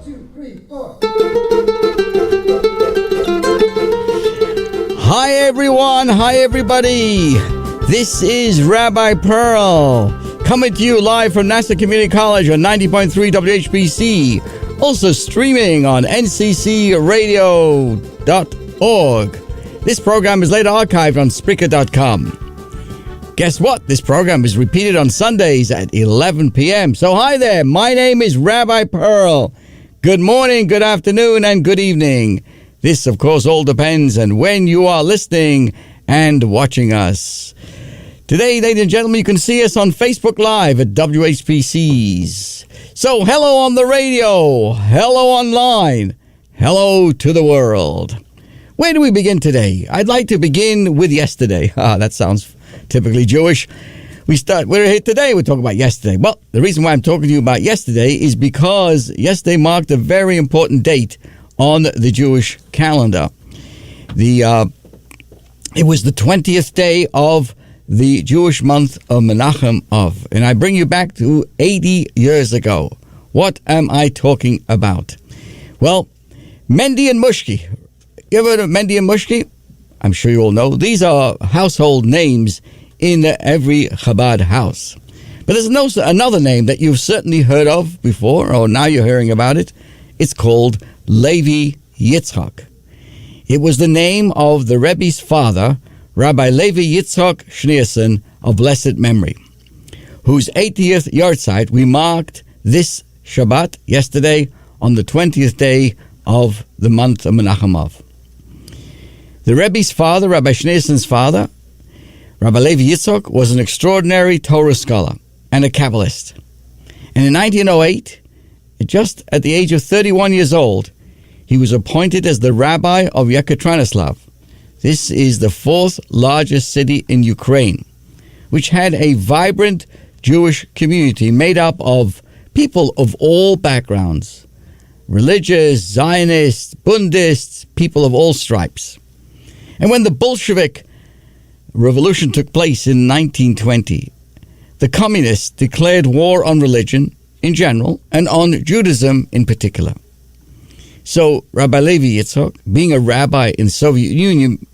2, 3, 4. Hi everyone, hi everybody. This is Rabbi Perl coming to you live from Nassau Community College on 90.3 WHPC. Also streaming on nccradio.org. This program is later archived on Spreaker.com. Guess what? This program is repeated on Sundays at 11 p.m. So hi there, my name is Rabbi Perl. Good morning, good afternoon, and good evening. This, of course, all depends on when you are listening and watching us. Today, ladies and gentlemen, you can see us on Facebook Live at WHPC's. So hello on the radio, hello online, hello to the world. Where do we begin today? I'd like to begin with yesterday. That sounds typically Jewish. We're here today, we're talking about yesterday. Well, the reason why I'm talking to you about yesterday is because yesterday marked a very important date on the Jewish calendar. It was the 20th day of the Jewish month of Menachem Av. And I bring you back to 80 years ago. What am I talking about? Well, Mendy and Mushki. You ever heard of Mendy and Mushki? I'm sure you all know. These are household names in every Chabad house. But there's another name that you've certainly heard of before, or now you're hearing about it. It's called Levi Yitzchak. It was the name of the Rebbe's father, Rabbi Levi Yitzchak Schneerson of blessed memory, whose 80th yahrzeit we marked this Shabbat yesterday on the 20th day of the month of Menachem Av. The Rebbe's father, Rabbi Schneerson's father, Rabbi Levi Yitzchak, was an extraordinary Torah scholar and a Kabbalist. And in 1908, just at the age of 31 years old, he was appointed as the rabbi of Yekaterinoslav. This is the fourth largest city in Ukraine, which had a vibrant Jewish community made up of people of all backgrounds, religious, Zionists, Bundists, people of all stripes. And when the Bolshevik Revolution took place in 1920, the communists declared war on religion in general and on Judaism in particular. So Rabbi Levi Yitzchak, being a rabbi in the Soviet Union,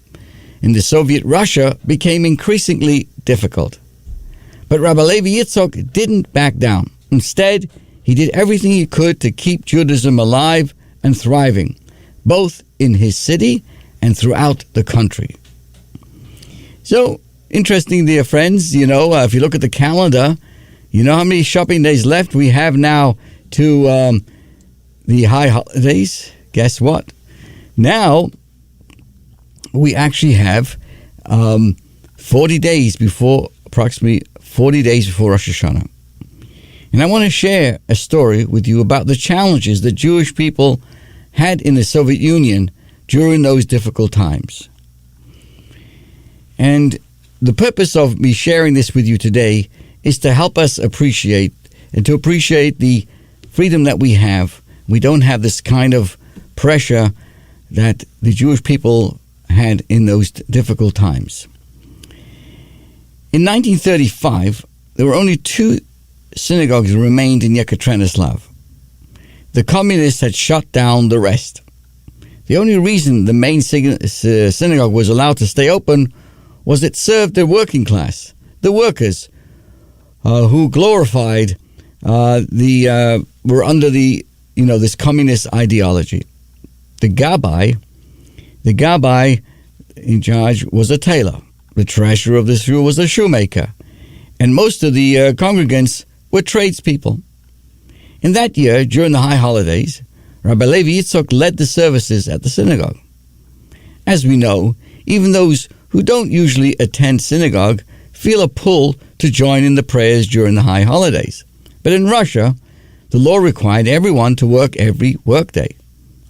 in the Soviet Russia, became increasingly difficult. But Rabbi Levi Yitzchak didn't back down. Instead, he did everything he could to keep Judaism alive and thriving, both in his city and throughout the country. So, interesting, dear friends, if you look at the calendar, you know how many shopping days left we have now to the high holidays? Guess what? Now, we actually have approximately 40 days before Rosh Hashanah. And I want to share a story with you about the challenges that Jewish people had in the Soviet Union during those difficult times. And the purpose of me sharing this with you today is to help us appreciate the freedom that we have. We don't have this kind of pressure that the Jewish people had in those difficult times. In 1935, there were only 2 synagogues that remained in Yekaterinoslav. The communists had shut down the rest. The only reason the main synagogue was allowed to stay open was it served the working class, the workers, who glorified were under this communist ideology. The gabbai in charge was a tailor. The treasurer of this shul was a shoemaker, and most of the congregants were tradespeople. In that year, during the high holidays, Rabbi Levi Yitzchak led the services at the synagogue. As we know, even those who don't usually attend synagogue feel a pull to join in the prayers during the high holidays. But in Russia, the law required everyone to work every workday.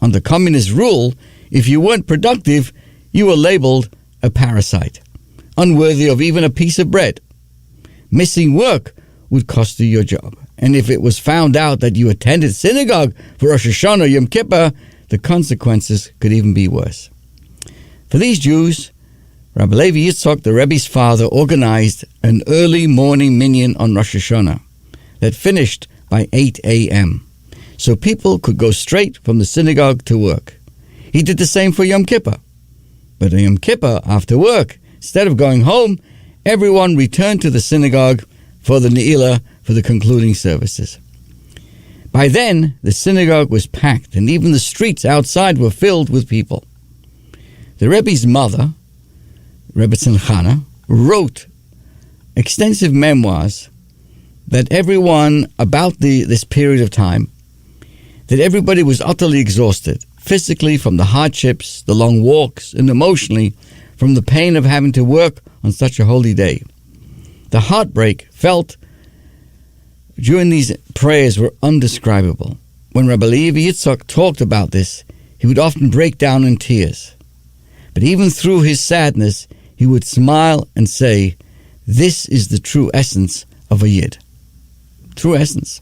Under communist rule, if you weren't productive, you were labeled a parasite, unworthy of even a piece of bread. Missing work would cost you your job. And if it was found out that you attended synagogue for Rosh Hashanah or Yom Kippur, the consequences could even be worse. For these Jews, Rabbi Levi Yitzchak, the Rebbe's father, organized an early morning minyan on Rosh Hashanah that finished by 8 a.m. so people could go straight from the synagogue to work. He did the same for Yom Kippur. But on Yom Kippur, after work, instead of going home, everyone returned to the synagogue for the Ne'ilah, for the concluding services. By then, the synagogue was packed, and even the streets outside were filled with people. The Rebbe's mother, Rebbe Tzimchana, wrote extensive memoirs that everyone about this period of time, that everybody was utterly exhausted, physically from the hardships, the long walks, and emotionally from the pain of having to work on such a holy day. The heartbreak felt during these prayers were undescribable. When Rabbi Levi Yitzchak talked about this, he would often break down in tears. But even through his sadness, he would smile and say, "This is the true essence of a Yid." True essence.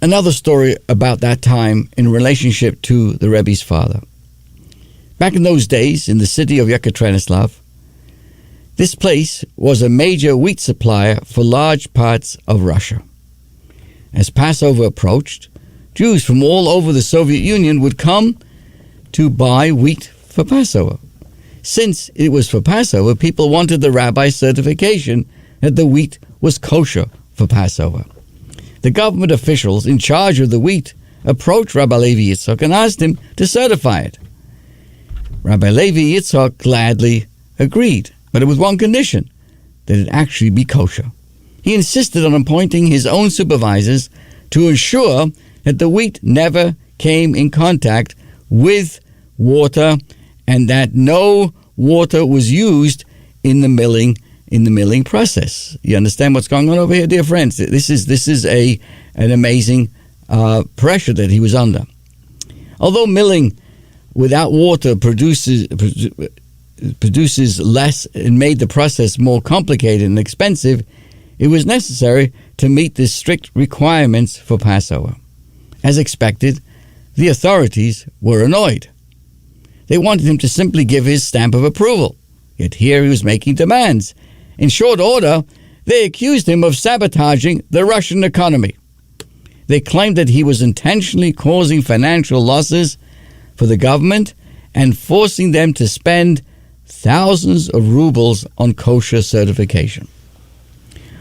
Another story about that time in relationship to the Rebbe's father. Back in those days, in the city of Yekaterinoslav, this place was a major wheat supplier for large parts of Russia. As Passover approached, Jews from all over the Soviet Union would come to buy wheat for Passover. Since it was for Passover, people wanted the rabbi's certification that the wheat was kosher for Passover. The government officials in charge of the wheat approached Rabbi Levi Yitzchak and asked him to certify it. Rabbi Levi Yitzchak gladly agreed, but with one condition, that it actually be kosher. He insisted on appointing his own supervisors to ensure that the wheat never came in contact with water and that no water was used in the milling process. You understand what's going on over here, dear friends? This is an amazing pressure that he was under. Although milling without water produces less and made the process more complicated and expensive, it was necessary to meet the strict requirements for Passover. As expected, the authorities were annoyed. They wanted him to simply give his stamp of approval. Yet here he was making demands. In short order, they accused him of sabotaging the Russian economy. They claimed that he was intentionally causing financial losses for the government and forcing them to spend thousands of rubles on kosher certification.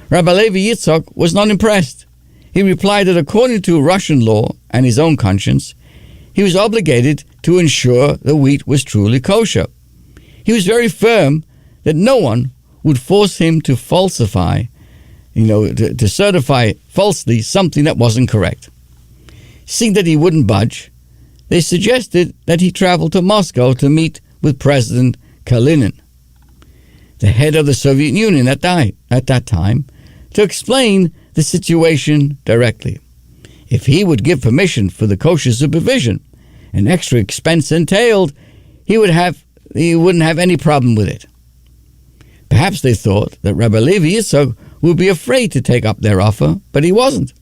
Rabbi Levi Yitzchak was not impressed. He replied that according to Russian law and his own conscience, he was obligated to ensure the wheat was truly kosher. He was very firm that no one would force him to falsify, to certify falsely something that wasn't correct. Seeing that he wouldn't budge, they suggested that he travel to Moscow to meet with President Kalinin, the head of the Soviet Union at that time, to explain the situation directly. If he would give permission for the kosher supervision, an extra expense entailed, he wouldn't have any problem with it. Perhaps they thought that Rabbi Levi Yitzchak would be afraid to take up their offer, but he wasn't.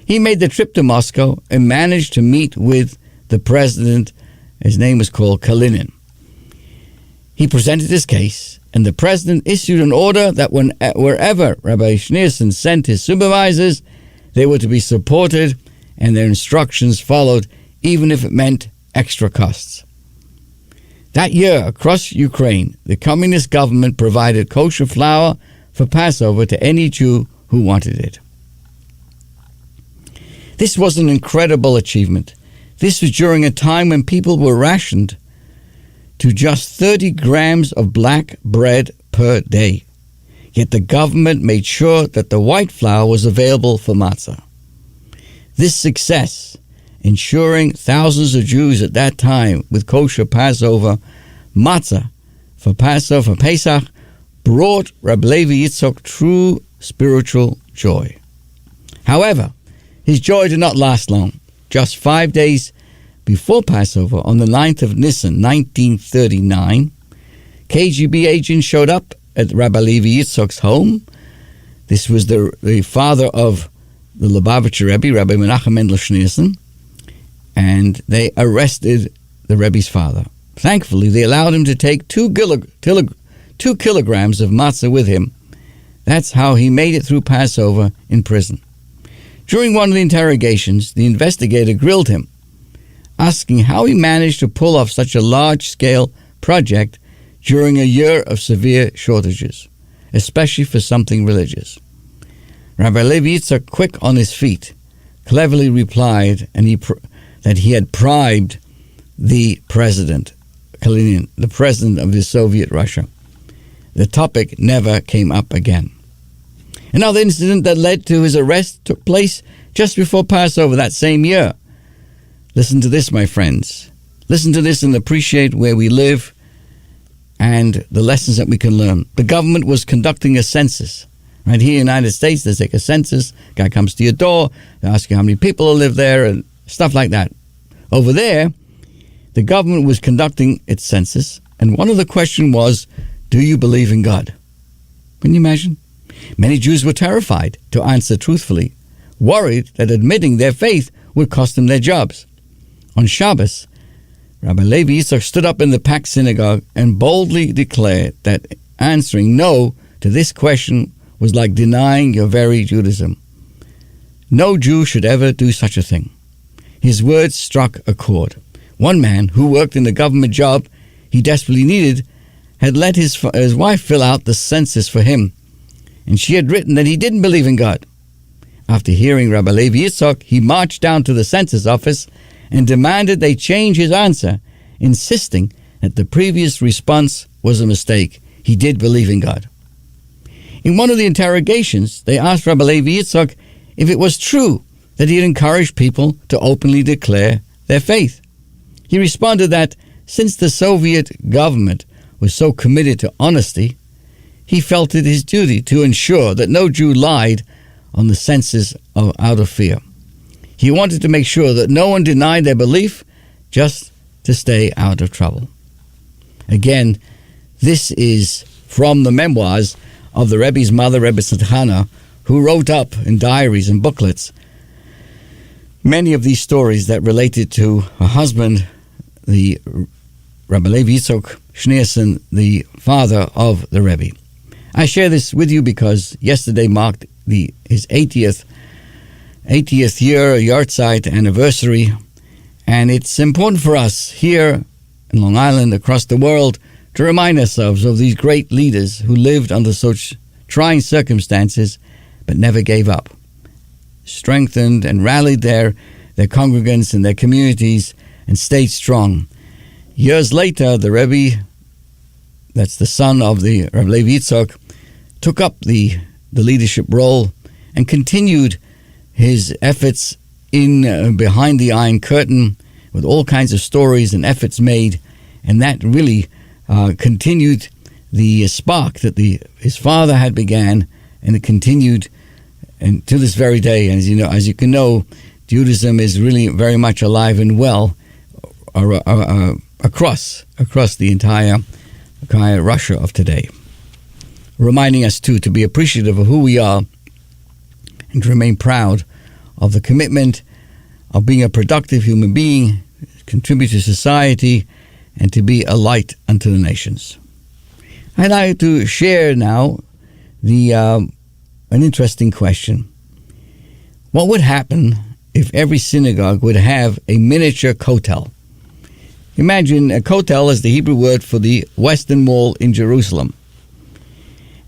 He made the trip to Moscow and managed to meet with the president. His name was called Kalinin. He presented his case, and the president issued an order that wherever Rabbi Schneerson sent his supervisors, they were to be supported and their instructions followed, even if it meant extra costs. That year, across Ukraine, the communist government provided kosher flour for Passover to any Jew who wanted it. This was an incredible achievement. This was during a time when people were rationed to just 30 grams of black bread per day. Yet the government made sure that the white flour was available for matzah. This success, ensuring thousands of Jews at that time with kosher Passover matzah for Passover, for Pesach, brought Rabbi Levi Yitzchak true spiritual joy. However, his joy did not last long. Just 5 days before Passover, on the 9th of Nisan, 1939, KGB agents showed up at Rabbi Levi Yitzchak's home. This was the father of the Lubavitcher Rebbe, Rabbi Menachem Mendel Schneerson, and they arrested the Rebbe's father. Thankfully, they allowed him to take 2 kilograms of matzah with him. That's how he made it through Passover in prison. During one of the interrogations, the investigator grilled him, asking how he managed to pull off such a large-scale project during a year of severe shortages, especially for something religious. Rabbi Levi Yitzchak, quick on his feet, cleverly replied that he had bribed the president, Kalinin, the president of the Soviet Russia. The topic never came up again. Another incident that led to his arrest took place just before Passover that same year. Listen to this, my friends. Listen to this and appreciate where we live and the lessons that we can learn. The government was conducting a census. Right here in the United States, they take a census. Guy comes to your door. They ask you how many people live there and stuff like that. Over there, the government was conducting its census, and one of the questions was, do you believe in God? Can you imagine? Many Jews were terrified to answer truthfully, worried that admitting their faith would cost them their jobs. On Shabbos, Rabbi Levi Yitzchak stood up in the packed synagogue and boldly declared that answering no to this question was like denying your very Judaism. No Jew should ever do such a thing. His words struck a chord. One man who worked in the government job he desperately needed had let his wife fill out the census for him, and she had written that he didn't believe in God. After hearing Rabbi Levi Yitzchak, he marched down to the census office and demanded they change his answer, insisting that the previous response was a mistake. He did believe in God. In one of the interrogations, they asked Rabbi Levi Yitzchak if it was true that he had encouraged people to openly declare their faith. He responded that since the Soviet government was so committed to honesty, he felt it his duty to ensure that no Jew lied on the census out of fear. He wanted to make sure that no one denied their belief just to stay out of trouble. Again, this is from the memoirs of the Rebbe's mother, Rebbe Satchana, who wrote up in diaries and booklets many of these stories that related to her husband, the Rabbi Levi Yitzchak Schneerson, the father of the Rebbe. I share this with you because yesterday marked his 80th year, yahrzeit anniversary, and it's important for us here in Long Island, across the world, to remind ourselves of these great leaders who lived under such trying circumstances but never gave up, strengthened and rallied their congregants and their communities and stayed strong. Years later, the Rebbe, that's the son of the Rabbi Levi Yitzchak, took up the leadership role and continued his efforts in behind the Iron Curtain with all kinds of stories and efforts made, and that really continued the spark that his father had began, and it continued and to this very day. And as you can know, Judaism is really very much alive and well across the entire Russia of today, reminding us too to be appreciative of who we are and to remain proud of the commitment of being a productive human being, contribute to society, and to be a light unto the nations. I'd like to share now an interesting question. What would happen if every synagogue would have a miniature kotel? Imagine a kotel is the Hebrew word for the Western Wall in Jerusalem.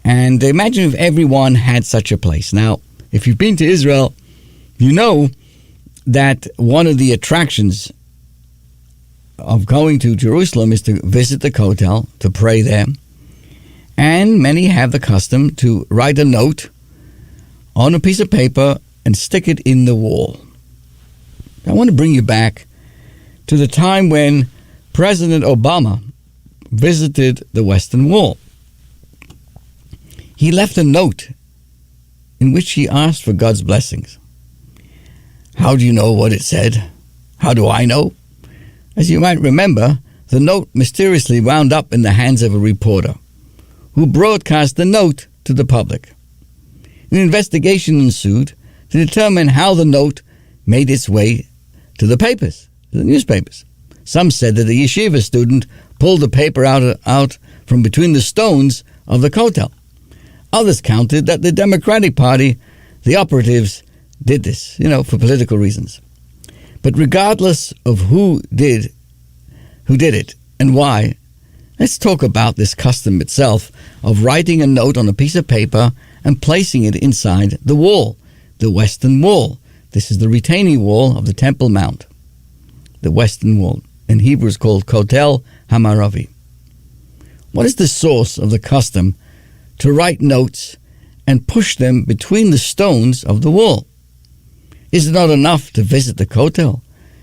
And imagine if everyone had such a place. Now, if you've been to Israel, you know that one of the attractions of going to Jerusalem is to visit the kotel, to pray there. And many have the custom to write a note on a piece of paper and stick it in the wall. I want to bring you back to the time when President Obama visited the Western Wall. He left a note in which he asked for God's blessings. How do you know what it said? How do I know? As you might remember, the note mysteriously wound up in the hands of a reporter who broadcast the note to the public. An investigation ensued to determine how the note made its way to the papers, to the newspapers. Some said that a yeshiva student pulled the paper out from between the stones of the kotel. Others counted that the Democratic Party, the operatives, did this, for political reasons. But regardless of who did it and why, let's talk about this custom itself of writing a note on a piece of paper and placing it inside the wall, the western wall. This is the retaining wall of the Temple Mount, the western wall. In Hebrew is called Kotel Hamaravi. What is the source of the custom to write notes and push them between the stones of the wall? Is it not enough to visit the Kotel,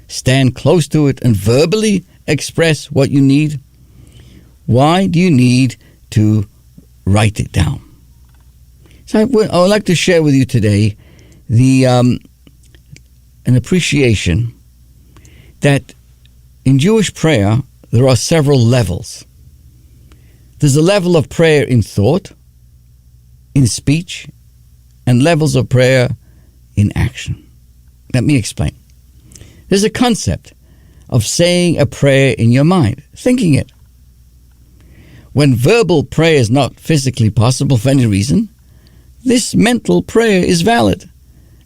stand close to it, and verbally express what you need? Why do you need to write it down? So I would like to share with you today an appreciation that in Jewish prayer there are several levels. There's a level of prayer in thought, in speech, and levels of prayer in action. Let me explain. There's a concept of saying a prayer in your mind, thinking it. When verbal prayer is not physically possible for any reason, this mental prayer is valid.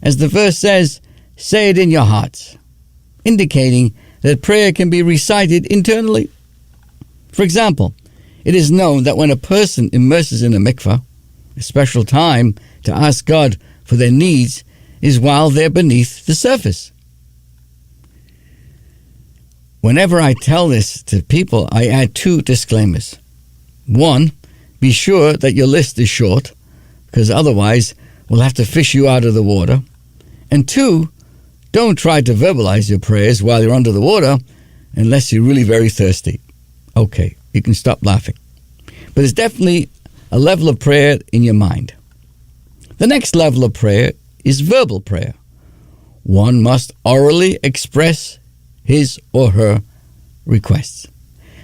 As the verse says, say it in your hearts, indicating that prayer can be recited internally. For example, it is known that when a person immerses in a mikveh, a special time to ask God for their needs is while they're beneath the surface. Whenever I tell this to people, I add 2 disclaimers. 1, be sure that your list is short, because otherwise we'll have to fish you out of the water. And 2, don't try to verbalize your prayers while you're under the water unless you're really very thirsty. Okay, you can stop laughing. But it's definitely a level of prayer in your mind. The next level of prayer is verbal prayer. One must orally express his or her requests.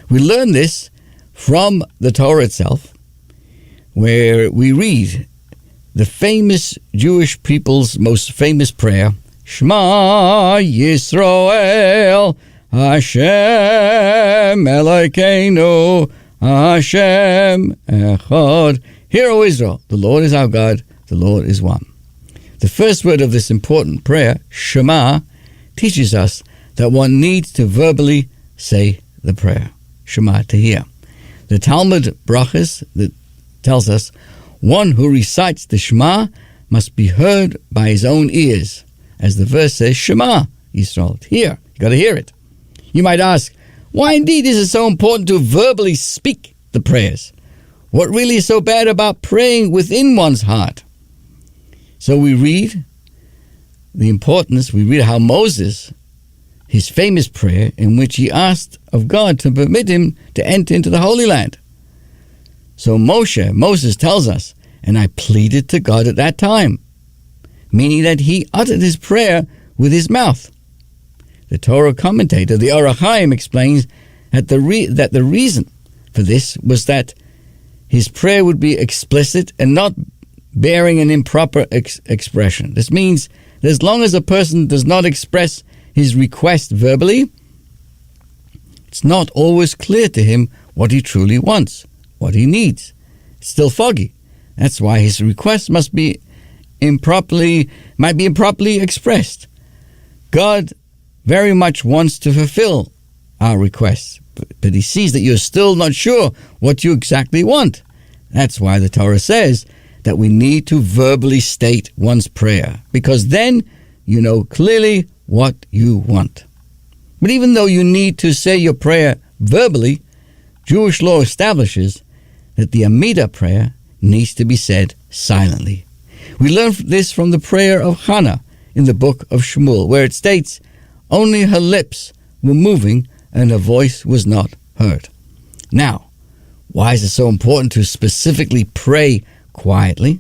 We learn this from the Torah itself, where we read the famous Jewish people's most famous prayer, Shema Yisrael, Hashem Elokeinu, Hashem Echad. Hear, O Israel, the Lord is our God, the Lord is one. The first word of this important prayer, Shema, teaches us that one needs to verbally say the prayer. Shema, to hear. The Talmud Brachas that tells us one who recites the Shema must be heard by his own ears. As the verse says, Shema, Yisrael, hear. You got to hear it. You might ask, why indeed is it so important to verbally speak the prayers? What really is so bad about praying within one's heart? So we read how Moses, his famous prayer in which he asked of God to permit him to enter into the Holy Land. So Moses tells us, and I pleaded to God at that time, meaning that he uttered his prayer with his mouth. The Torah commentator, the Or HaChaim, explains that the reason for this was that his prayer would be explicit and not bearing an improper expression. This means that as long as a person does not express his request verbally, it's not always clear to him what he truly wants, what he needs. It's still foggy. That's why his request might be improperly expressed. God very much wants to fulfill our requests, but he sees that you're still not sure what you exactly want. That's why the Torah says that we need to verbally state one's prayer, because then you know clearly what you want. But even though you need to say your prayer verbally, Jewish law establishes that the Amidah prayer needs to be said silently. We learn this from the prayer of Hannah in the book of Shmuel, where it states, only her lips were moving and her voice was not heard. Now, why is it so important to specifically pray quietly?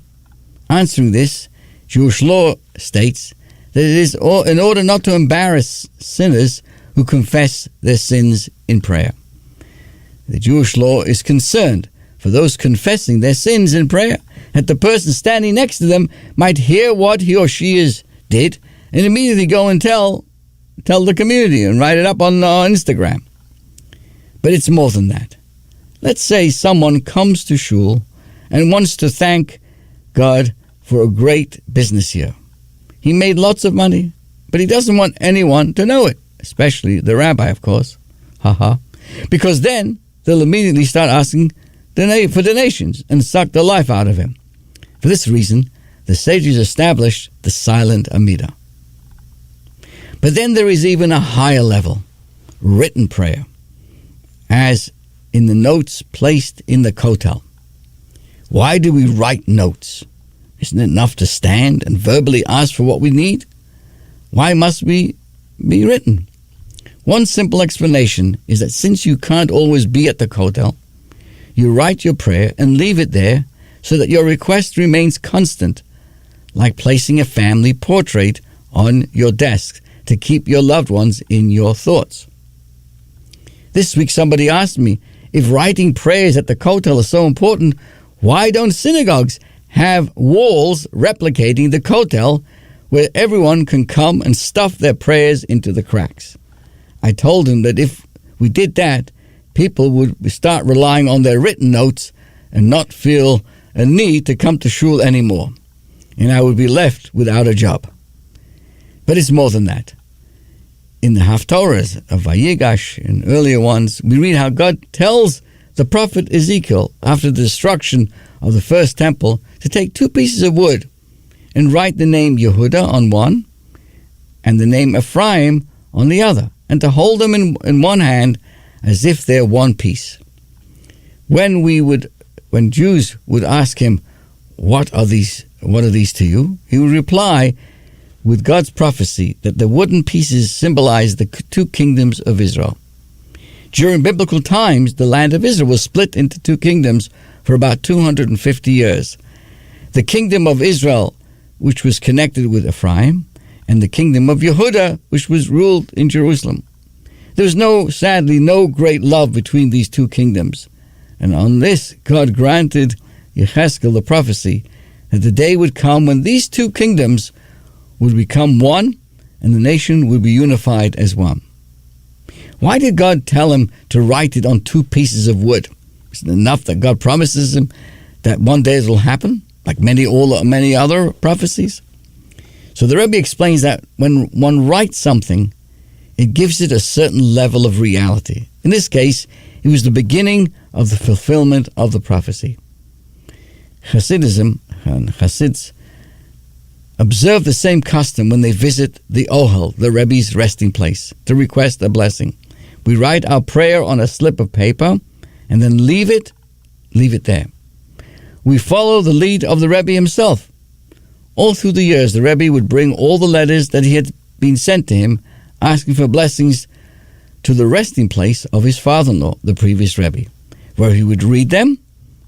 Answering this, Jewish law states that it is in order not to embarrass sinners who confess their sins in prayer. The Jewish law is concerned for those confessing their sins in prayer, that the person standing next to them might hear what he or she did and immediately go and tell the community and write it up on Instagram. But it's more than that. Let's say someone comes to shul and wants to thank God for a great business year. He made lots of money, but he doesn't want anyone to know it, especially the rabbi, of course. Because then they'll immediately start asking for donations and suck the life out of him. For this reason, the sages established the silent Amidah. But then there is even a higher level, written prayer, as in the notes placed in the kotel. Why do we write notes? Isn't it enough to stand and verbally ask for what we need? Why must we be written? One simple explanation is that since you can't always be at the kotel, you write your prayer and leave it there so that your request remains constant, like placing a family portrait on your desk to keep your loved ones in your thoughts. This week somebody asked me, if writing prayers at the kotel is so important, why don't synagogues have walls replicating the kotel where everyone can come and stuff their prayers into the cracks? I told him that if we did that, people would start relying on their written notes and not feel a need to come to shul anymore, and I would be left without a job. But it's more than that. In the Haftorahs of Vayigash and earlier ones, we read how God tells the prophet Ezekiel, after the destruction of the first temple, to take 2 pieces of wood and write the name Yehuda on one and the name Ephraim on the other, and to hold them in one hand as if they're one piece. When Jews would ask him, what are these to you? He would reply with God's prophecy that the wooden pieces symbolize the 2 kingdoms of Israel. During biblical times, the land of Israel was split into 2 kingdoms for about 250 years. The kingdom of Israel, which was connected with Ephraim, and the kingdom of Yehuda, which was ruled in Jerusalem. There was sadly no great love between these 2 kingdoms. And on this, God granted Yechezkel the prophecy that the day would come when these 2 kingdoms would become one, and the nation would be unified as one. Why did God tell him to write it on 2 pieces of wood? Isn't it enough that God promises him that one day it will happen, like many other prophecies? So the Rebbe explains that when one writes something, it gives it a certain level of reality. In this case, it was the beginning of the fulfillment of the prophecy. Hasidism and Hasids observe the same custom when they visit the Ohel, the Rebbe's resting place, to request a blessing. We write our prayer on a slip of paper and then leave it there. We follow the lead of the Rebbe himself. All through the years, the Rebbe would bring all the letters that he had been sent to him, asking for blessings, to the resting place of his father-in-law, the previous Rebbe, where he would read them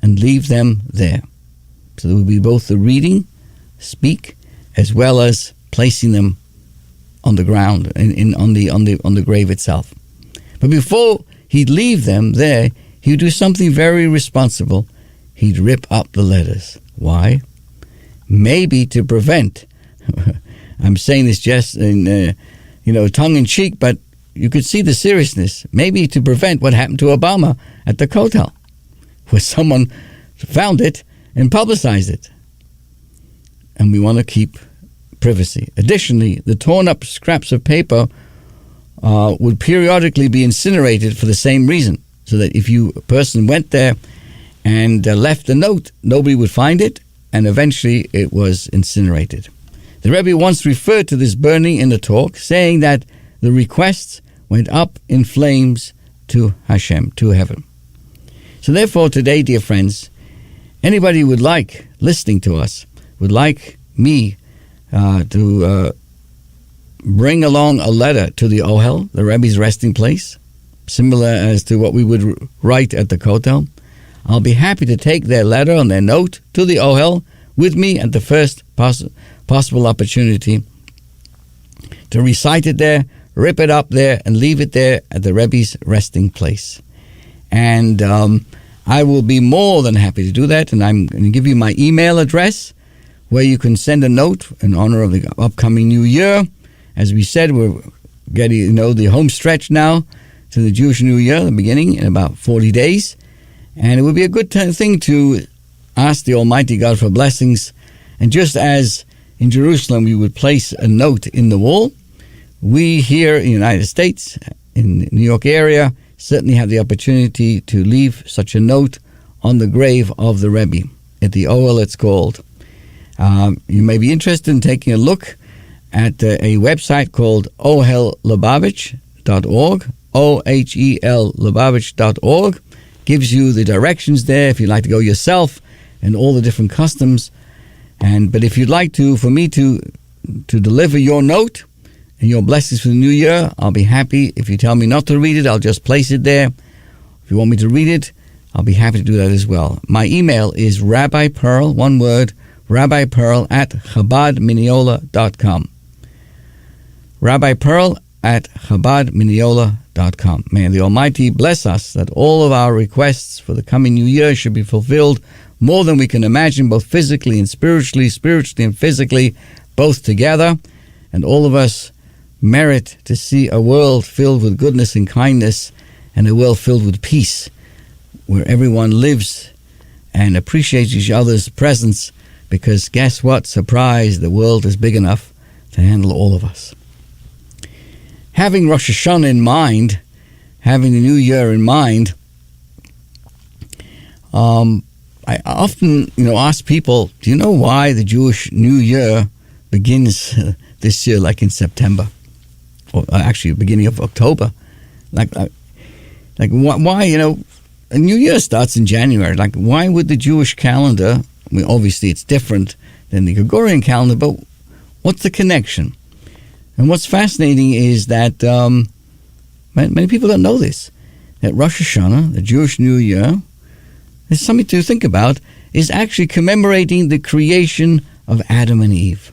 and leave them there. So there would be both the reading, speak, as well as placing them on the ground, on the grave itself. But before he'd leave them there, he would do something very responsible. He'd rip up the letters. Why? Maybe to prevent. I'm saying this just in tongue in cheek, but you could see the seriousness. Maybe to prevent what happened to Obama at the kotel, where someone found it and publicized it. And we want to keep privacy. Additionally, the torn up scraps of paper would periodically be incinerated for the same reason, so that if a person went there and left a note, nobody would find it, and eventually it was incinerated. The Rebbe once referred to this burning in a talk, saying that the requests went up in flames to Hashem, to heaven. So therefore today, dear friends, anybody would like, listening to us, would like me to bring along a letter to the Ohel, the Rebbe's resting place, similar as to what we would write at the kotel, I'll be happy to take their letter and their note to the Ohel with me at the first possible opportunity to recite it there, rip it up there, and leave it there at the Rebbe's resting place. And I will be more than happy to do that, and I'm going to give you my email address where you can send a note in honor of the upcoming new year. As we said, we're getting the home stretch now to the Jewish New Year, the beginning in about 40 days. And it would be a good thing to ask the Almighty God for blessings. And just as in Jerusalem, we would place a note in the wall. We here in the United States, in the New York area, certainly have the opportunity to leave such a note on the grave of the Rebbe, at the Ohel it's called. You may be interested in taking a look at a website called ohelLubavitch.org, O-H-E-L Lubavitch.org. Gives you the directions there if you'd like to go yourself and all the different customs. But if you'd like for me to deliver your note and your blessings for the new year, I'll be happy. If you tell me not to read it, I'll just place it there. If you want me to read it, I'll be happy to do that as well. My email is Rabbi Perl, one word, Rabbi Perl at ChabadMiniola.com. Rabbi Perl at ChabadMiniola.com. May the Almighty bless us that all of our requests for the coming new year should be fulfilled more than we can imagine, both physically and spiritually and physically, both together. And all of us merit to see a world filled with goodness and kindness and a world filled with peace, where everyone lives and appreciates each other's presence, because guess what? Surprise, the world is big enough to handle all of us. Having Rosh Hashanah in mind, having the new year in mind, I often, ask people, do you know why the Jewish New Year begins this year, like in September, or actually beginning of October? Like why? A New Year starts in January. Like, why would the Jewish calendar? I mean, obviously it's different than the Gregorian calendar, but what's the connection? And what's fascinating is that many people don't know this, that Rosh Hashanah, the Jewish New Year, is something to think about, is actually commemorating the creation of Adam and Eve,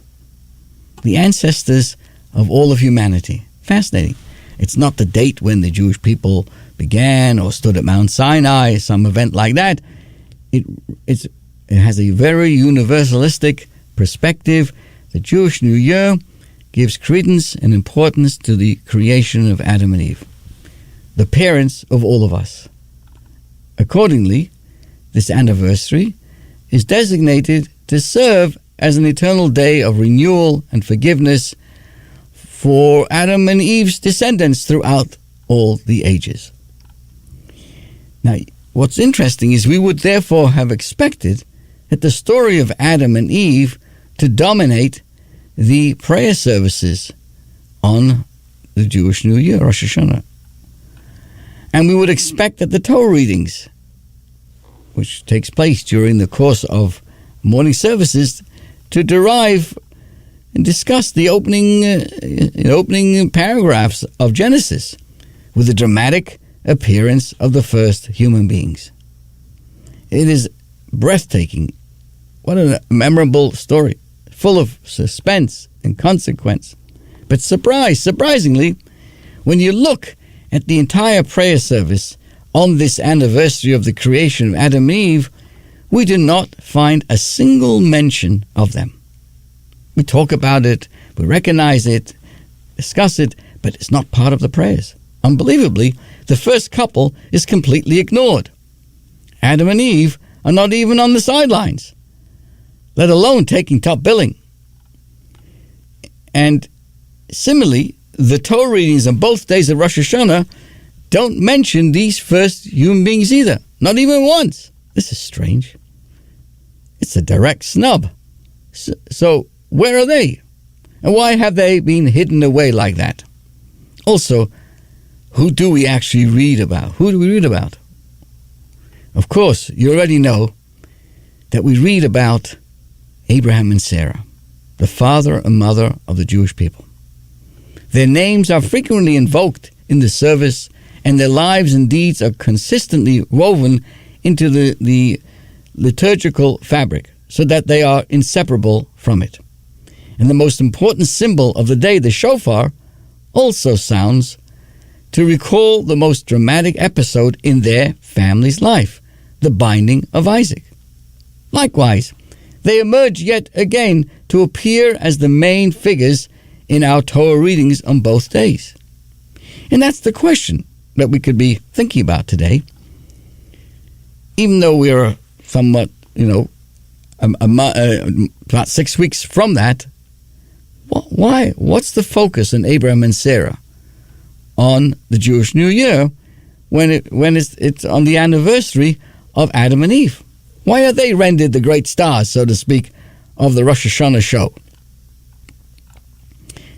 the ancestors of all of humanity. Fascinating. It's not the date when the Jewish people began or stood at Mount Sinai, some event like that. It has a very universalistic perspective. The Jewish New Year gives credence and importance to the creation of Adam and Eve, the parents of all of us. Accordingly, this anniversary is designated to serve as an eternal day of renewal and forgiveness for Adam and Eve's descendants throughout all the ages. Now, what's interesting is we would therefore have expected that the story of Adam and Eve to dominate the prayer services on the Jewish New Year, Rosh Hashanah. And we would expect that the Torah readings, which takes place during the course of morning services, to derive and discuss the opening paragraphs of Genesis with the dramatic appearance of the first human beings. It is breathtaking. What a memorable story, full of suspense and consequence. But surprisingly, when you look at the entire prayer service on this anniversary of the creation of Adam and Eve, we do not find a single mention of them. We talk about it, we recognize it, discuss it, but it's not part of the prayers. Unbelievably, the first couple is completely ignored. Adam and Eve are not even on the sidelines, let alone taking top billing. And similarly, the Torah readings on both days of Rosh Hashanah don't mention these first human beings either, not even once. This is strange. It's a direct snub. So where are they? And why have they been hidden away like that? Also, who do we actually read about? Who do we read about? Of course, you already know that we read about Abraham and Sarah, the father and mother of the Jewish people. Their names are frequently invoked in the service, and their lives and deeds are consistently woven into the liturgical fabric, so that they are inseparable from it. And the most important symbol of the day, the shofar, also sounds to recall the most dramatic episode in their family's life, the binding of Isaac. Likewise, they emerge yet again to appear as the main figures in our Torah readings on both days. And that's the question that we could be thinking about today. Even though we're somewhat, about 6 weeks from that, Why? What's the focus on Abraham and Sarah on the Jewish New Year when it's on the anniversary of Adam and Eve? Why are they rendered the great stars, so to speak, of the Rosh Hashanah show?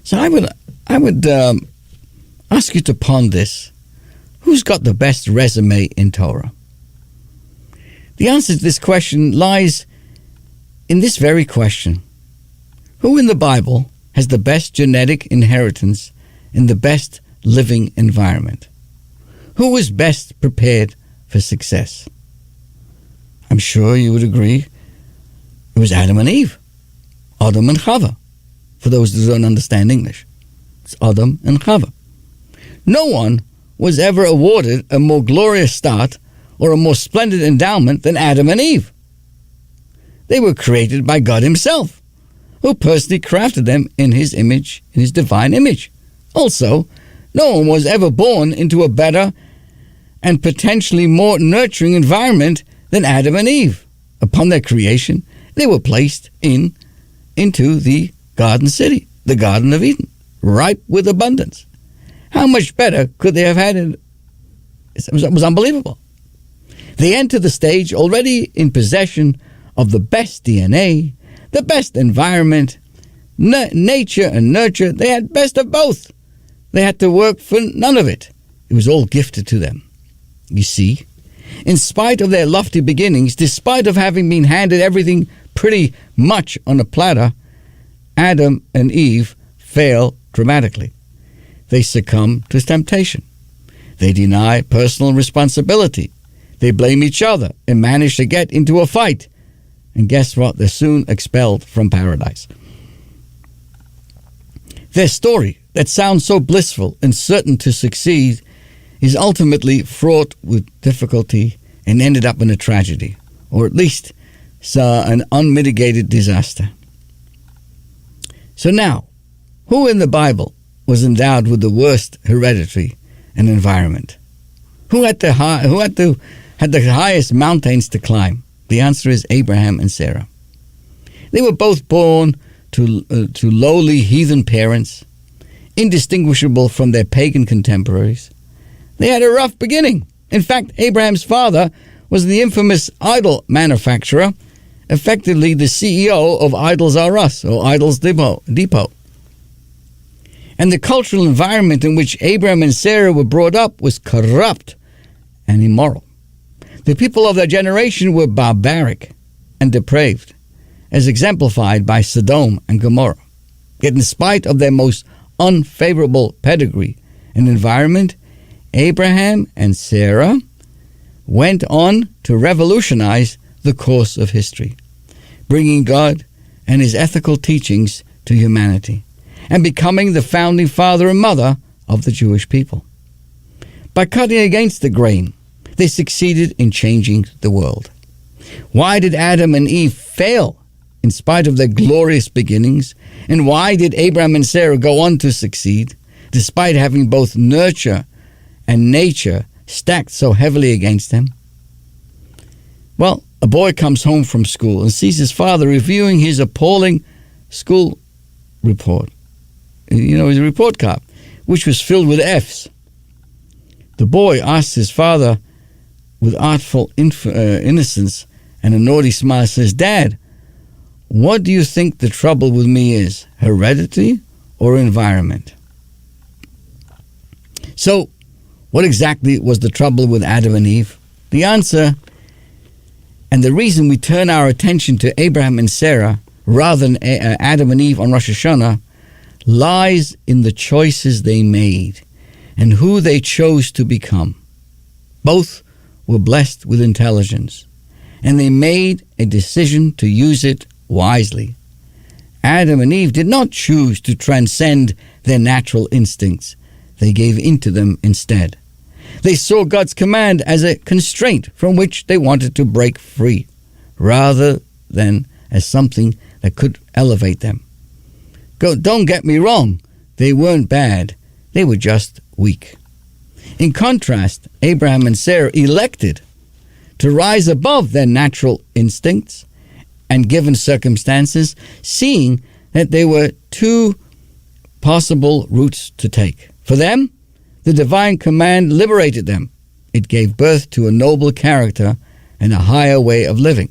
So I would ask you to ponder this. Who's got the best resume in Torah? The answer to this question lies in this very question. Who in the Bible has the best genetic inheritance in the best living environment? Who is best prepared for success? I'm sure you would agree it was Adam and Eve. Adam and Chava. For those who don't understand English, it's Adam and Chava. No one was ever awarded a more glorious start or a more splendid endowment than Adam and Eve. They were created by God himself, who personally crafted them in his image, in his divine image. Also, no one was ever born into a better and potentially more nurturing environment than Adam and Eve. Upon their creation, they were placed into the garden city, the Garden of Eden, ripe with abundance. How much better could they have had it? It was unbelievable. They entered the stage already in possession of the best DNA, the best environment, nature and nurture. They had best of both. They had to work for none of it. It was all gifted to them. You see, in spite of their lofty beginnings, despite of having been handed everything pretty much on a platter, Adam and Eve fail dramatically. They succumb to temptation. They deny personal responsibility. They blame each other and manage to get into a fight. And guess what? They're soon expelled from paradise. Their story, that sounds so blissful and certain to succeed, is ultimately fraught with difficulty and ended up in a tragedy, or at least an unmitigated disaster. So now, who in the Bible was endowed with the worst heredity and environment? Who had the highest mountains to climb? The answer is Abraham and Sarah. They were both born to lowly heathen parents, indistinguishable from their pagan contemporaries. They had a rough beginning. In fact, Abraham's father was the infamous idol manufacturer, effectively the CEO of Idols R Us, or Idols Depot. And the cultural environment in which Abraham and Sarah were brought up was corrupt and immoral. The people of their generation were barbaric and depraved, as exemplified by Sodom and Gomorrah. Yet in spite of their most unfavorable pedigree and environment, Abraham and Sarah went on to revolutionize the course of history, bringing God and his ethical teachings to humanity, and becoming the founding father and mother of the Jewish people. By cutting against the grain, they succeeded in changing the world. Why did Adam and Eve fail in spite of their glorious beginnings? And why did Abraham and Sarah go on to succeed, despite having both nurture and nature stacked so heavily against them? Well, a boy comes home from school and sees his father reviewing his appalling school report. His report card, which was filled with F's. The boy asks his father with artful innocence and a naughty smile, says, "Dad, what do you think the trouble with me is, heredity or environment?" So, what exactly was the trouble with Adam and Eve? The answer, and the reason we turn our attention to Abraham and Sarah rather than Adam and Eve on Rosh Hashanah, lies in the choices they made and who they chose to become. Both were blessed with intelligence, and they made a decision to use it wisely. Adam and Eve did not choose to transcend their natural instincts. They gave into them instead. They saw God's command as a constraint from which they wanted to break free, rather than as something that could elevate them. Don't get me wrong, they weren't bad. They were just weak. In contrast, Abraham and Sarah elected to rise above their natural instincts and given circumstances, seeing that there were two possible routes to take. For them, the divine command liberated them. It gave birth to a noble character and a higher way of living.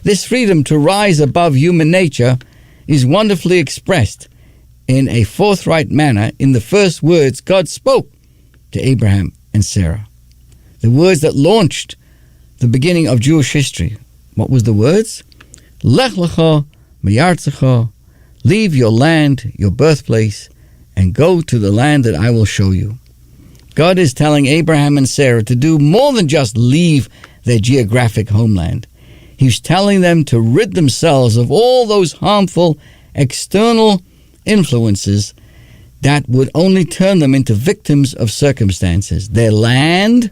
This freedom to rise above human nature is wonderfully expressed in a forthright manner in the first words God spoke to Abraham and Sarah. The words that launched the beginning of Jewish history. What was the words? Lech lecha miyartzecha, leave your land, your birthplace, and go to the land that I will show you. God is telling Abraham and Sarah to do more than just leave their geographic homeland. He's telling them to rid themselves of all those harmful external influences that would only turn them into victims of circumstances, their land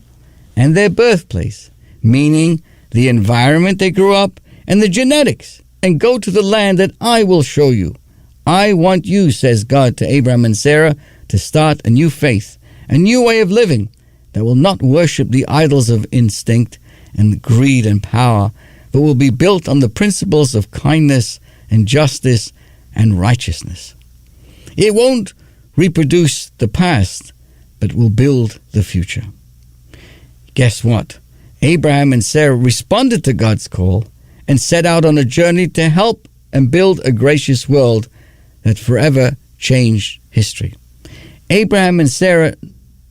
and their birthplace, meaning the environment they grew up and the genetics, and go to the land that I will show you. I want you, says God to Abraham and Sarah, to start a new faith, a new way of living that will not worship the idols of instinct and greed and power, but will be built on the principles of kindness and justice and righteousness. It won't reproduce the past, but will build the future. Guess what? Abraham and Sarah responded to God's call and set out on a journey to help and build a gracious world that forever changed history. Abraham and Sarah,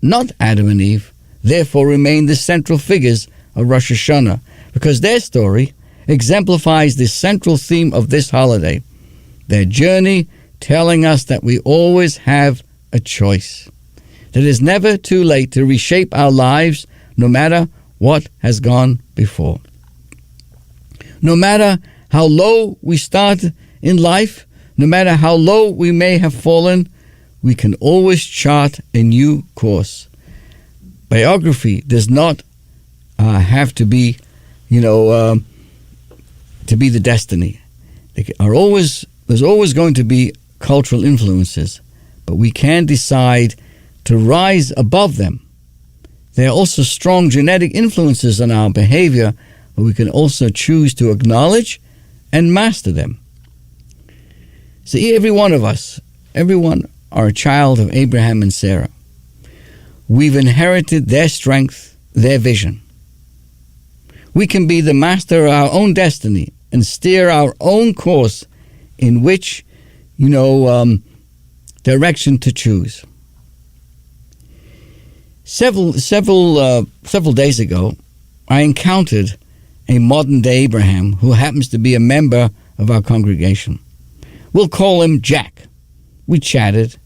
not Adam and Eve, therefore remain the central figures of Rosh Hashanah, because their story exemplifies the central theme of this holiday, their journey telling us that we always have a choice, that it is never too late to reshape our lives no matter what has gone before. No matter how low we start in life, no matter how low we may have fallen, we can always chart a new course. Biography does not have to be, to be the destiny. There's always going to be cultural influences, but we can decide to rise above them. There are also strong genetic influences on our behavior, but we can also choose to acknowledge and master them. So every one of us, everyone are a child of Abraham and Sarah. We've inherited their strength, their vision. We can be the master of our own destiny and steer our own course in which, direction to choose. Several days ago, I encountered a modern-day Abraham who happens to be a member of our congregation. We'll call him Jack. We chatted,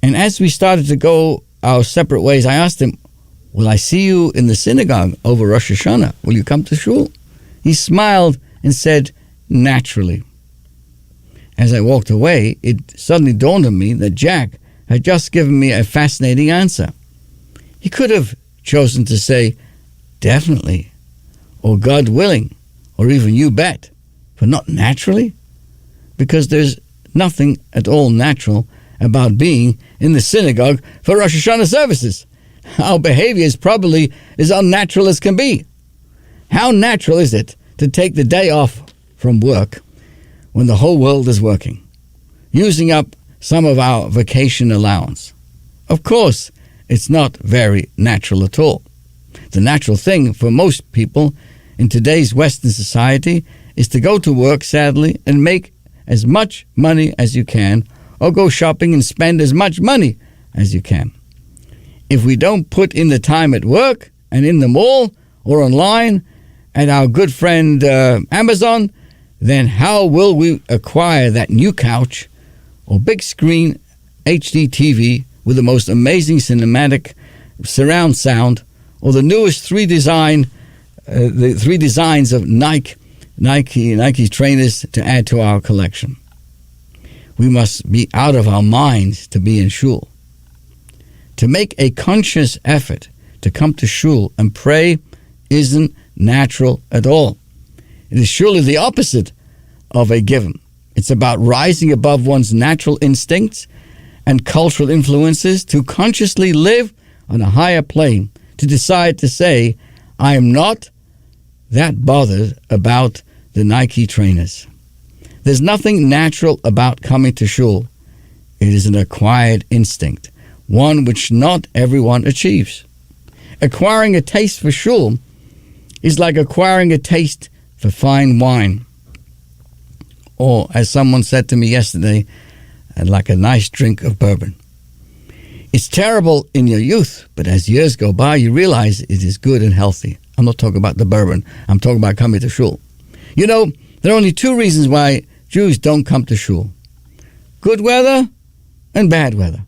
and as we started to go our separate ways, I asked him, will I see you in the synagogue over Rosh Hashanah? Will you come to shul? He smiled and said, naturally. As I walked away, it suddenly dawned on me that Jack had just given me a fascinating answer. He could have chosen to say, definitely, or God willing, or even you bet, but not naturally, because there's nothing at all natural about being in the synagogue for Rosh Hashanah services. Our behavior is probably as unnatural as can be. How natural is it to take the day off from work when the whole world is working, using up some of our vacation allowance? Of course, it's not very natural at all. The natural thing for most people in today's Western society is to go to work, sadly, and make as much money as you can, or go shopping and spend as much money as you can. If we don't put in the time at work and in the mall or online at our good friend Amazon, then how will we acquire that new couch or big screen HD TV with the most amazing cinematic surround sound, or the newest three designs of Nike trainers to add to our collection? We must be out of our minds to be in shul. To make a conscious effort to come to shul and pray isn't natural at all. It is surely the opposite of a given. It's about rising above one's natural instincts and cultural influences to consciously live on a higher plane, to decide to say, I am not that bothered about the Nike trainers. There's nothing natural about coming to shul. It is an acquired instinct, one which not everyone achieves. Acquiring a taste for shul is like acquiring a taste for fine wine. Or, as someone said to me yesterday, like a nice drink of bourbon. It's terrible in your youth, but as years go by, you realize it is good and healthy. I'm not talking about the bourbon. I'm talking about coming to shul. You know, there are only two reasons why Jews don't come to shul. Good weather and bad weather.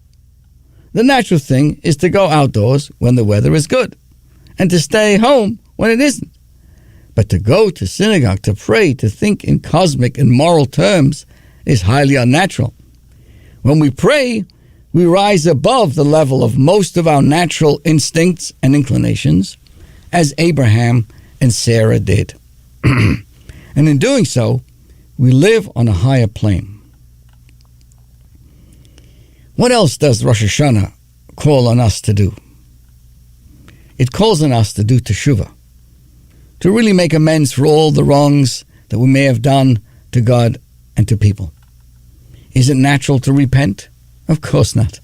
The natural thing is to go outdoors when the weather is good and to stay home when it isn't. But to go to synagogue, to pray, to think in cosmic and moral terms is highly unnatural. When we pray, we rise above the level of most of our natural instincts and inclinations, as Abraham and Sarah did. And in doing so, we live on a higher plane. What else does Rosh Hashanah call on us to do? It calls on us to do teshuvah, to really make amends for all the wrongs that we may have done to God and to people. Is it natural to repent? Of course not.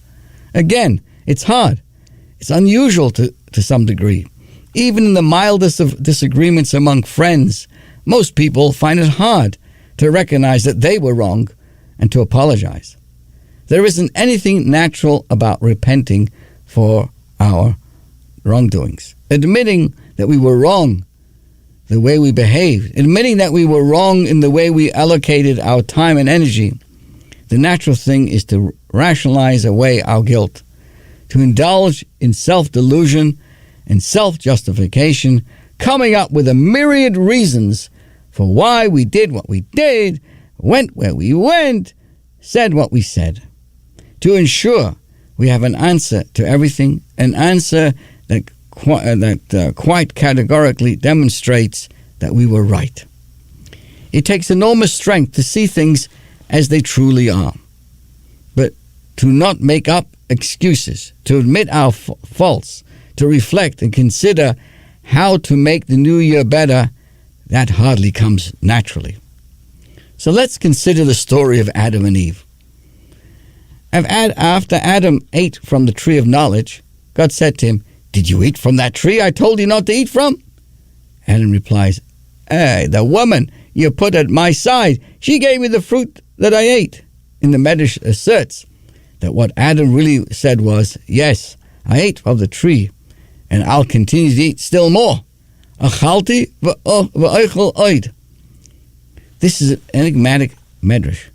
Again, it's hard. It's unusual to some degree. Even in the mildest of disagreements among friends, most people find it hard to recognize that they were wrong and to apologize. There isn't anything natural about repenting for our wrongdoings. Admitting that we were wrong the way we behaved, admitting that we were wrong in the way we allocated our time and energy. The natural thing is to rationalize away our guilt, to indulge in self-delusion and self-justification, coming up with a myriad reasons for why we did what we did, went where we went, said what we said. To ensure we have an answer to everything, an answer that quite categorically demonstrates that we were right. It takes enormous strength to see things as they truly are, but to not make up excuses, to admit our faults, to reflect and consider how to make the new year better, that hardly comes naturally. So let's consider the story of Adam and Eve. After Adam ate from the tree of knowledge, God said to him, "Did you eat from that tree I told you not to eat from?" Adam replies, "The woman you put at my side, she gave me the fruit that I ate." And the Medrash asserts that what Adam really said was, "Yes, I ate of the tree, and I'll continue to eat still more. Achalti v'oichel oid." This is an enigmatic Medrash.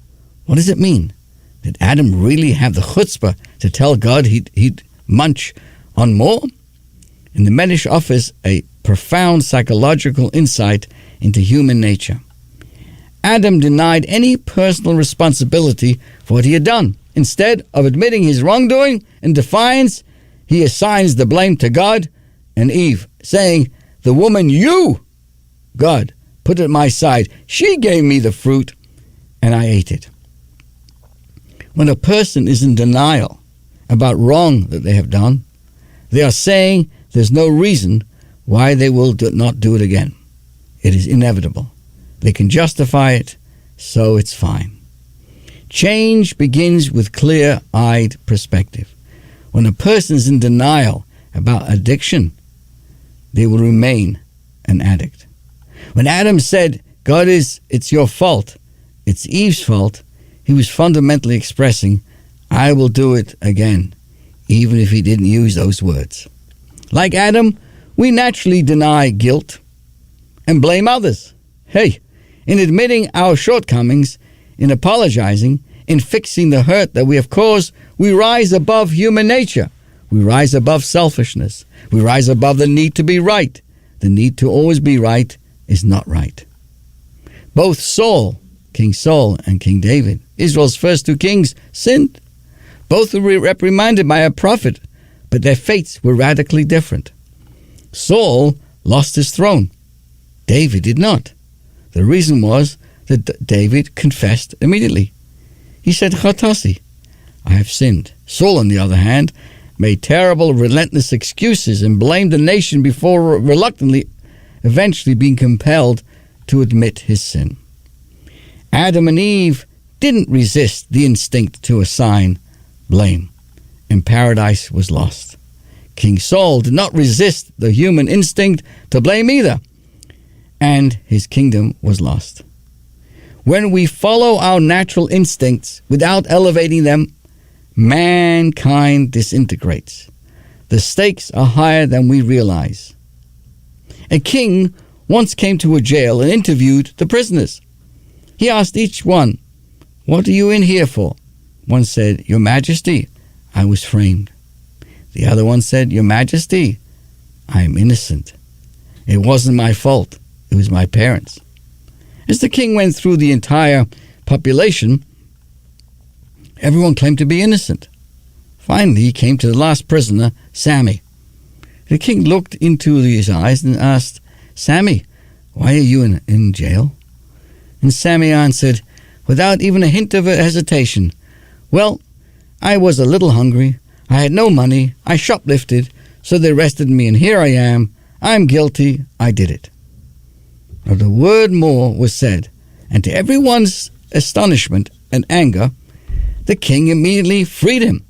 What does it mean? Did Adam really have the chutzpah to tell God he'd munch on more? And the Medrash offers a profound psychological insight into human nature. Adam denied any personal responsibility for what he had done. Instead of admitting his wrongdoing and defiance, he assigns the blame to God and Eve, saying, "The woman you, God, put at my side, she gave me the fruit, and I ate it." When a person is in denial about wrong that they have done, they are saying there's no reason why they will not do it again. It is inevitable. They can justify it, so it's fine. Change begins with clear-eyed perspective. When a person is in denial about addiction, they will remain an addict. When Adam said, it's your fault, it's Eve's fault, he was fundamentally expressing, "I will do it again," even if he didn't use those words. Like Adam, we naturally deny guilt and blame others. Hey, in admitting our shortcomings, in apologizing, in fixing the hurt that we have caused, we rise above human nature. We rise above selfishness. We rise above the need to be right. The need to always be right is not right. Both King Saul and King David, Israel's first two kings, sinned. Both were reprimanded by a prophet, but their fates were radically different. Saul lost his throne. David did not. The reason was that David confessed immediately. He said, "Chatasi, I have sinned." Saul, on the other hand, made terrible, relentless excuses and blamed the nation before eventually being compelled to admit his sin. Adam and Eve didn't resist the instinct to assign blame, and paradise was lost. King Saul did not resist the human instinct to blame either, and his kingdom was lost. When we follow our natural instincts without elevating them, mankind disintegrates. The stakes are higher than we realize. A king once came to a jail and interviewed the prisoners. He asked each one, "What are you in here for?" One said, "Your Majesty, I was framed." The other one said, "Your Majesty, I am innocent. It wasn't my fault. It was my parents." As the king went through the entire population, everyone claimed to be innocent. Finally, he came to the last prisoner, Sammy. The king looked into his eyes and asked, "Sammy, why are you in jail?" And Sammy answered, without even a hint of hesitation, "Well, I was a little hungry. I had no money. I shoplifted, so they arrested me, and here I am. I'm guilty. I did it." Not a word more was said, and to everyone's astonishment and anger, the king immediately freed him.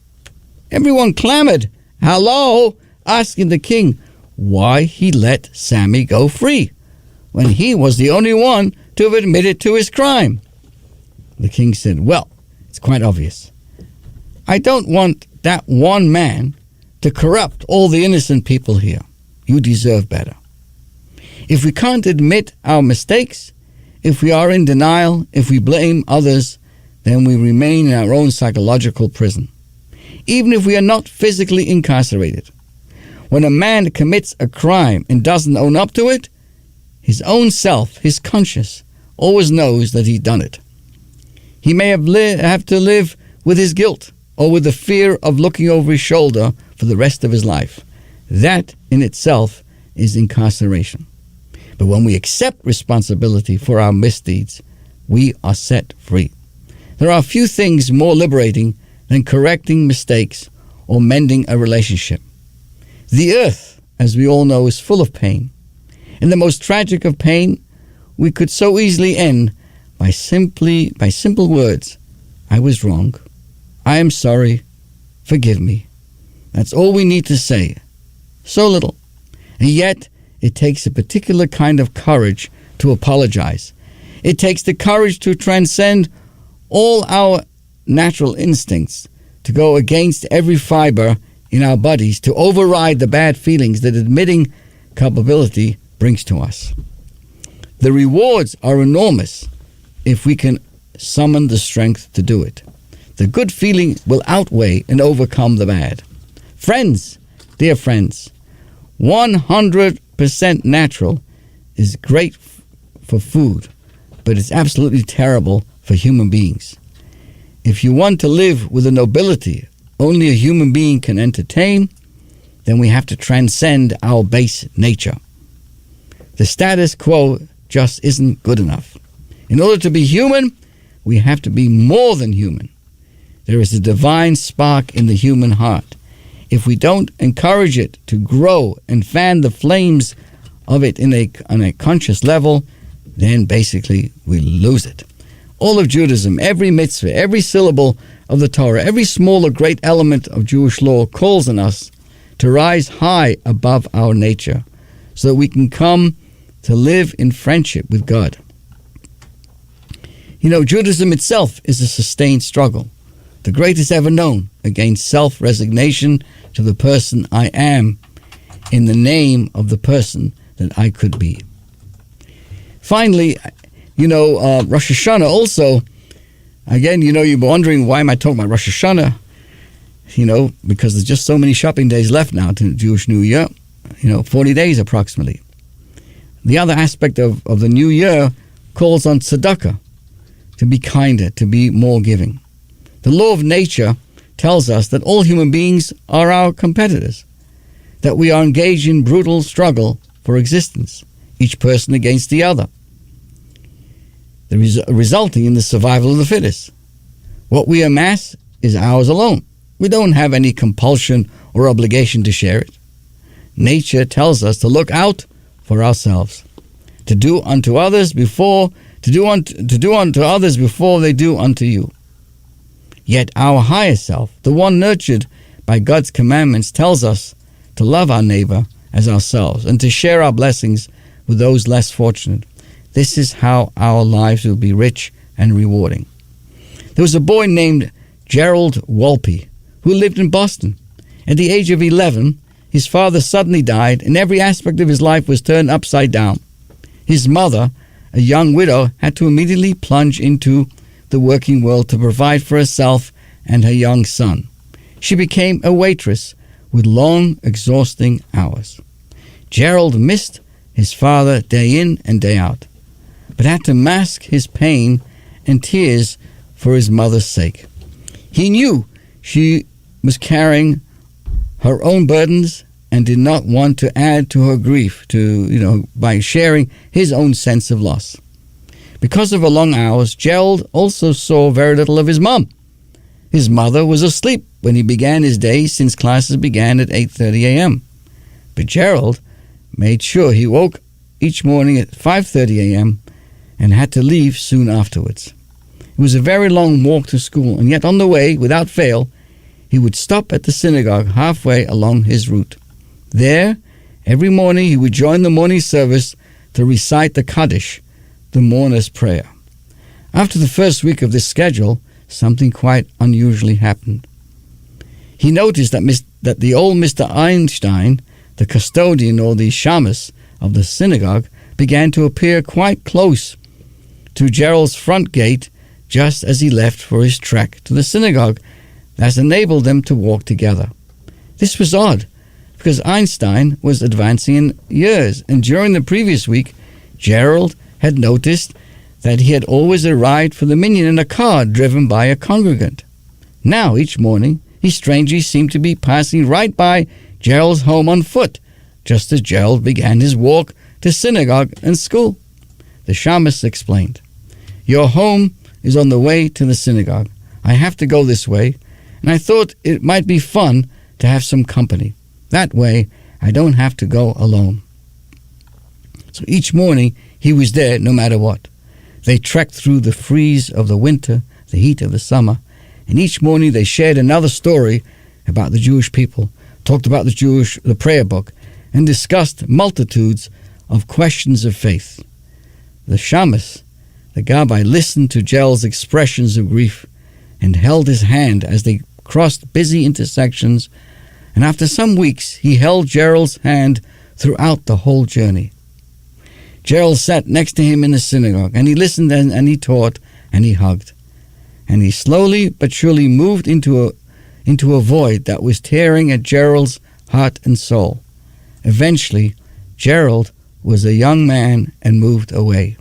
Everyone clamored, "Hello," asking the king why he let Sammy go free, when he was the only one to have admitted to his crime. The king said, "Well, it's quite obvious. I don't want that one man to corrupt all the innocent people here. You deserve better. If we can't admit our mistakes, if we are in denial, if we blame others, then we remain in our own psychological prison, even if we are not physically incarcerated. When a man commits a crime and doesn't own up to it, his own self, his conscience, always knows that he's done it. He may have to live with his guilt or with the fear of looking over his shoulder for the rest of his life. That in itself is incarceration. But when we accept responsibility for our misdeeds, we are set free. There are few things more liberating than correcting mistakes or mending a relationship. The earth, as we all know, is full of pain. In the most tragic of pain, we could so easily end by simple words. "I was wrong. I am sorry. Forgive me." That's all we need to say. So little. And yet, it takes a particular kind of courage to apologize. It takes the courage to transcend all our natural instincts, to go against every fiber in our bodies, to override the bad feelings that admitting culpability brings to us. The rewards are enormous if we can summon the strength to do it. The good feeling will outweigh and overcome the bad. Friends, dear friends, 100% natural is great for food, but it's absolutely terrible for human beings. If you want to live with a nobility only a human being can entertain, then we have to transcend our base nature. The status quo just isn't good enough. In order to be human, we have to be more than human. There is a divine spark in the human heart. If we don't encourage it to grow and fan the flames of it on a conscious level, then basically we lose it. All of Judaism, every mitzvah, every syllable of the Torah, every small or great element of Jewish law calls on us to rise high above our nature so that we can come to live in friendship with God. You know, Judaism itself is a sustained struggle, the greatest ever known, against self-resignation to the person I am in the name of the person that I could be. Finally, Rosh Hashanah also, again, you're wondering, why am I talking about Rosh Hashanah? Because there's just so many shopping days left now to the Jewish New Year, 40 days approximately. The other aspect of the New Year calls on tzedakah, to be kinder, to be more giving. The law of nature tells us that all human beings are our competitors, that we are engaged in brutal struggle for existence, each person against the other, resulting in the survival of the fittest. What we amass is ours alone. We don't have any compulsion or obligation to share it. Nature tells us to look out for ourselves, to do unto others before to do unto others before they do unto you. Yet our higher self, the one nurtured by God's commandments, tells us to love our neighbor as ourselves and to share our blessings with those less fortunate. This is how our lives will be rich and rewarding. There was a boy named Gerald Walpe who lived in Boston. At the age of 11, his father suddenly died, and every aspect of his life was turned upside down. His mother, a young widow, had to immediately plunge into the working world to provide for herself and her young son. She became a waitress with long, exhausting hours. Gerald missed his father day in and day out, but had to mask his pain and tears for his mother's sake. He knew she was carrying her own burdens and did not want to add to her grief by sharing his own sense of loss. Because of her long hours, Gerald also saw very little of his mom. His mother was asleep when he began his day, since classes began at 8:30 a.m. But Gerald made sure he woke each morning at 5:30 a.m. and had to leave soon afterwards. It was a very long walk to school, and yet on the way, without fail, he would stop at the synagogue halfway along his route. There, every morning he would join the morning service to recite the Kaddish, the mourner's prayer. After the first week of this schedule, something quite unusually happened. He noticed that the old Mr. Einstein, the custodian or the shamus of the synagogue, began to appear quite close to Gerald's front gate just as he left for his trek to the synagogue, that enabled them to walk together. This was odd, because Einstein was advancing in years, and during the previous week, Gerald had noticed that he had always arrived for the minyan in a car driven by a congregant. Now, each morning, he strangely seemed to be passing right by Gerald's home on foot, just as Gerald began his walk to synagogue and school. The shamus explained, "Your home is on the way to the synagogue. I have to go this way, and I thought it might be fun to have some company. That way, I don't have to go alone." So each morning, he was there no matter what. They trekked through the freeze of the winter, the heat of the summer, and each morning they shared another story about the Jewish people, talked about the prayer book, and discussed multitudes of questions of faith. The shamus, the Gabbai, listened to Gerald's expressions of grief and held his hand as they crossed busy intersections, and after some weeks he held Gerald's hand throughout the whole journey. Gerald sat next to him in the synagogue, and he listened and he taught and he hugged. And he slowly but surely moved into a void that was tearing at Gerald's heart and soul. Eventually, Gerald was a young man and moved away.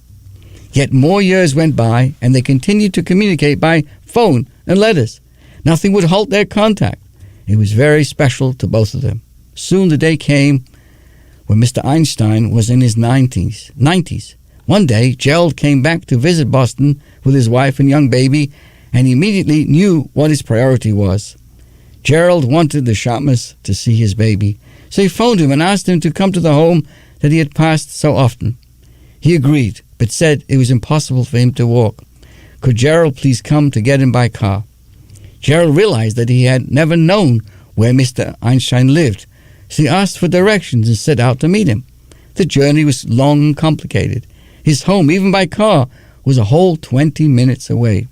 Yet more years went by, and they continued to communicate by phone and letters. Nothing would halt their contact. It was very special to both of them. Soon the day came when Mr. Einstein was in his 90s. One day, Gerald came back to visit Boston with his wife and young baby, and he immediately knew what his priority was. Gerald wanted the shamus to see his baby, so he phoned him and asked him to come to the home that he had passed so often. He agreed, but said it was impossible for him to walk. Could Gerald please come to get him by car? Gerald realized that he had never known where Mr. Einstein lived, so he asked for directions and set out to meet him. The journey was long and complicated. His home, even by car, was a whole 20 minutes away.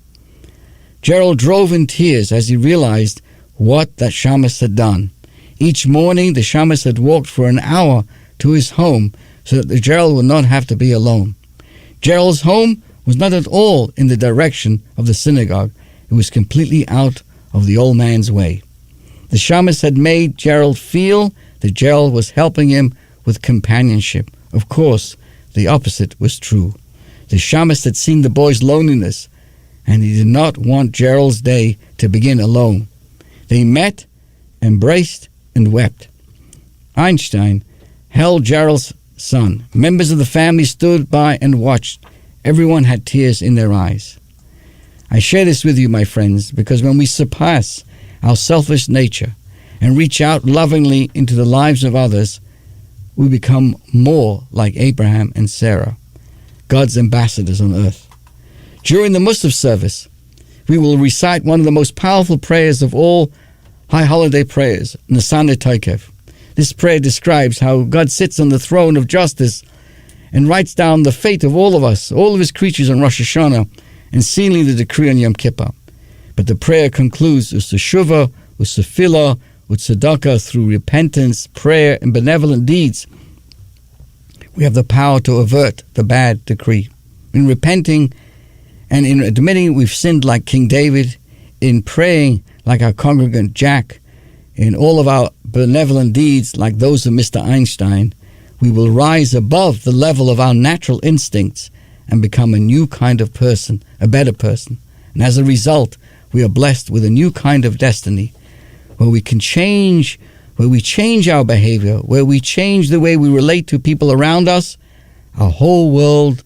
Gerald drove in tears as he realized what that shamus had done. Each morning, the shamus had walked for an hour to his home so that Gerald would not have to be alone. Gerald's home was not at all in the direction of the synagogue. It was completely out of the old man's way. The shamus had made Gerald feel that Gerald was helping him with companionship. Of course, the opposite was true. The shamus had seen the boy's loneliness, and he did not want Gerald's day to begin alone. They met, embraced, and wept. Einstein held Gerald's son. Members of the family stood by and watched. Everyone had tears in their eyes. I share this with you, my friends, because when we surpass our selfish nature and reach out lovingly into the lives of others, we become more like Abraham and Sarah. God's ambassadors on earth. During the Musaf service, we will recite one of the most powerful prayers of all high holiday prayers, Nasane Taikev. This prayer describes how God sits on the throne of justice and writes down the fate of all of us, all of his creatures on Rosh Hashanah, and sealing the decree on Yom Kippur. But the prayer concludes with teshuvah, with tefillah, with tzedakah, through repentance, prayer, and benevolent deeds. We have the power to avert the bad decree. In repenting and in admitting we've sinned like King David, in praying like our congregant Jack, in all of our benevolent deeds like those of Mr. Einstein, we will rise above the level of our natural instincts and become a new kind of person, a better person. And as a result, we are blessed with a new kind of destiny, where we can change, where we change our behavior, where we change the way we relate to people around us. Our whole world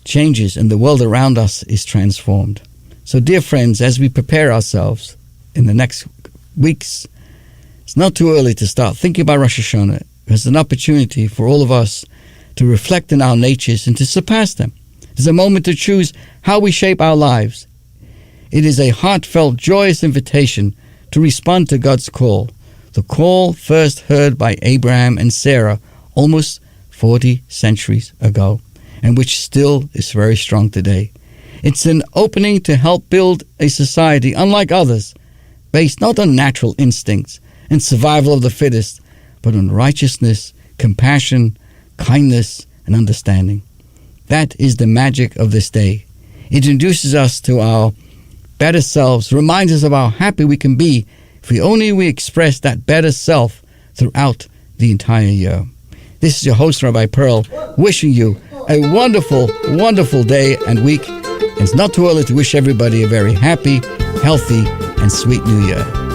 changes and the world around us is transformed. So dear friends, as we prepare ourselves in the next weeks, it's not too early to start thinking about Rosh Hashanah. It's an opportunity for all of us to reflect on our natures and to surpass them. It's a moment to choose how we shape our lives. It is a heartfelt, joyous invitation to respond to God's call, the call first heard by Abraham and Sarah almost 40 centuries ago, and which still is very strong today. It's an opening to help build a society unlike others, based not on natural instincts and survival of the fittest, but on righteousness, compassion, kindness, and understanding. That is the magic of this day. It introduces us to our better selves, reminds us of how happy we can be if we express that better self throughout the entire year. This is your host, Rabbi Perl, wishing you a wonderful, wonderful day and week. It's not too early to wish everybody a very happy, healthy, and sweet New Year.